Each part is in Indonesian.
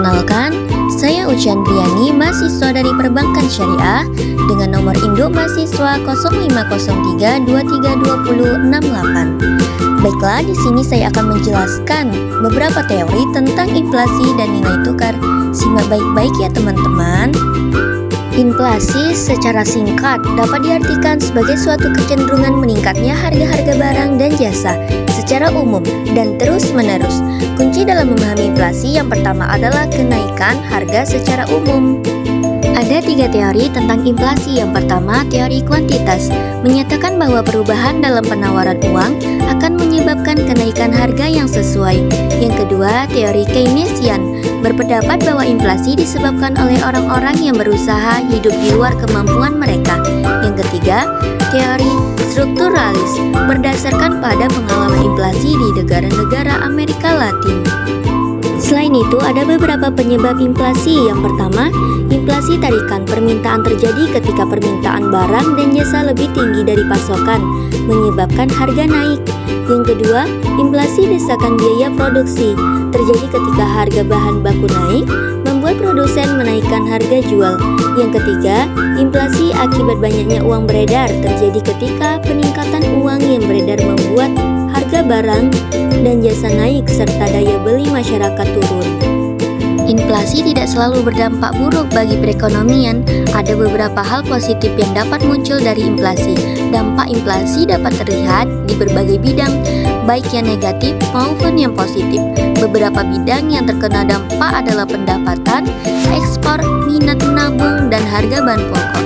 Perkenalkan, saya Ucian Briani, mahasiswa dari Perbankan Syariah dengan nomor induk mahasiswa 0503232068. Baiklah, di sini saya akan menjelaskan beberapa teori tentang inflasi dan nilai tukar. Simak baik-baik ya teman-teman. Inflasi secara singkat dapat diartikan sebagai suatu kecenderungan meningkatnya harga-harga barang dan jasa secara umum dan terus-menerus. Kunci dalam memahami inflasi yang pertama adalah kenaikan harga secara umum. Ada 3 teori tentang inflasi. Yang pertama, teori kuantitas, menyatakan bahwa perubahan dalam penawaran uang akan menyebabkan kenaikan harga yang sesuai. Yang kedua, teori Keynesian, berpendapat bahwa inflasi disebabkan oleh orang-orang yang berusaha hidup di luar kemampuan mereka. Yang ketiga, teori strukturalis, berdasarkan pada pengalaman inflasi di negara-negara Amerika Latin. Selain itu, ada beberapa penyebab inflasi. Yang pertama, inflasi tarikan, permintaan terjadi ketika permintaan barang dan jasa lebih tinggi dari pasokan, menyebabkan harga naik. Yang kedua, inflasi desakan biaya produksi, terjadi ketika harga bahan baku naik, membuat produsen menaikkan harga jual. Yang ketiga, inflasi akibat banyaknya uang beredar, terjadi ketika peningkatan uang yang beredar membuat harga barang dan jasa naik serta daya beli masyarakat turun. Inflasi tidak selalu berdampak buruk bagi perekonomian. Ada beberapa hal positif yang dapat muncul dari inflasi. Dampak inflasi dapat terlihat di berbagai bidang, baik yang negatif maupun yang positif. Beberapa bidang yang terkena dampak adalah pendapatan, ekspor, minat menabung, dan harga bahan pokok.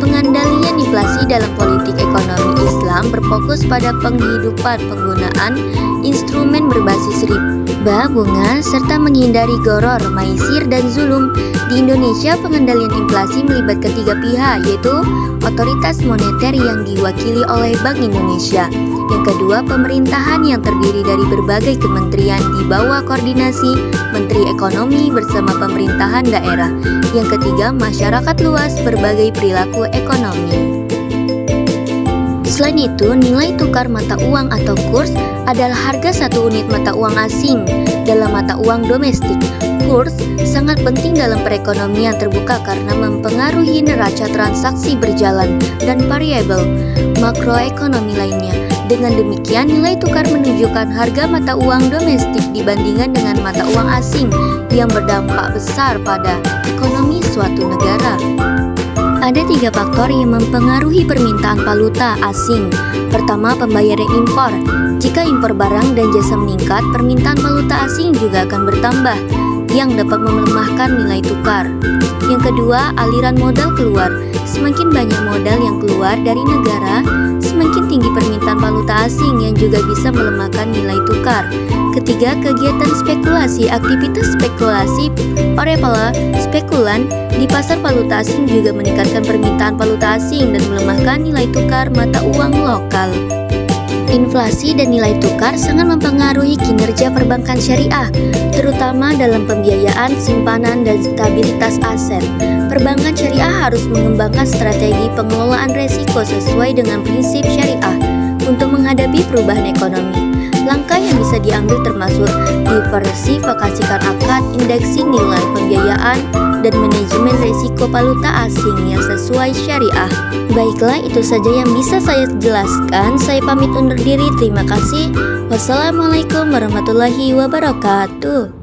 Pengendalian inflasi dalam politik ekonomi Islam berfokus pada penghidupan penggunaan instrumen berbasis riba, bunga, serta menghindari goror, maisir, dan zulum. Di Indonesia, pengendalian inflasi melibatkan 3 pihak, yaitu otoritas moneter yang diwakili oleh Bank Indonesia. Yang kedua, pemerintahan yang terdiri dari berbagai kementerian di bawah koordinasi Menteri Ekonomi bersama pemerintahan daerah. Yang ketiga, masyarakat luas berbagai perilaku ekonomi. Selain itu, nilai tukar mata uang atau kurs adalah harga satu unit mata uang asing dalam mata uang domestik. Kurs sangat penting dalam perekonomian terbuka karena mempengaruhi neraca transaksi berjalan dan variabel makroekonomi lainnya. Dengan demikian, nilai tukar menunjukkan harga mata uang domestik dibandingkan dengan mata uang asing yang berdampak besar pada ekonomi suatu negara. Ada 3 faktor yang mempengaruhi permintaan valuta asing. Pertama, pembayaran impor. Jika impor barang dan jasa meningkat, permintaan valuta asing juga akan bertambah, yang dapat melemahkan nilai tukar. Yang kedua, aliran modal keluar. Semakin banyak modal yang keluar dari negara, semakin tinggi permintaan valuta asing yang juga bisa melemahkan nilai tukar. Ketiga, kegiatan spekulasi. Aktivitas spekulasi oleh para spekulan di pasar valuta asing juga meningkatkan permintaan valuta asing dan melemahkan nilai tukar mata uang lokal. Inflasi dan nilai tukar sangat mempengaruhi kinerja perbankan syariah, terutama dalam pembiayaan, simpanan, dan stabilitas aset. Perbankan syariah harus mengembangkan strategi pengelolaan risiko sesuai dengan prinsip syariah untuk menghadapi perubahan ekonomi. Langkah yang bisa diambil termasuk diversifikasikan akad, indeksi nilai pembiayaan, dan manajemen risiko valuta asing yang sesuai syariah. Baiklah, itu saja yang bisa saya jelaskan. Saya pamit undur diri. Terima kasih. Wassalamualaikum warahmatullahi wabarakatuh.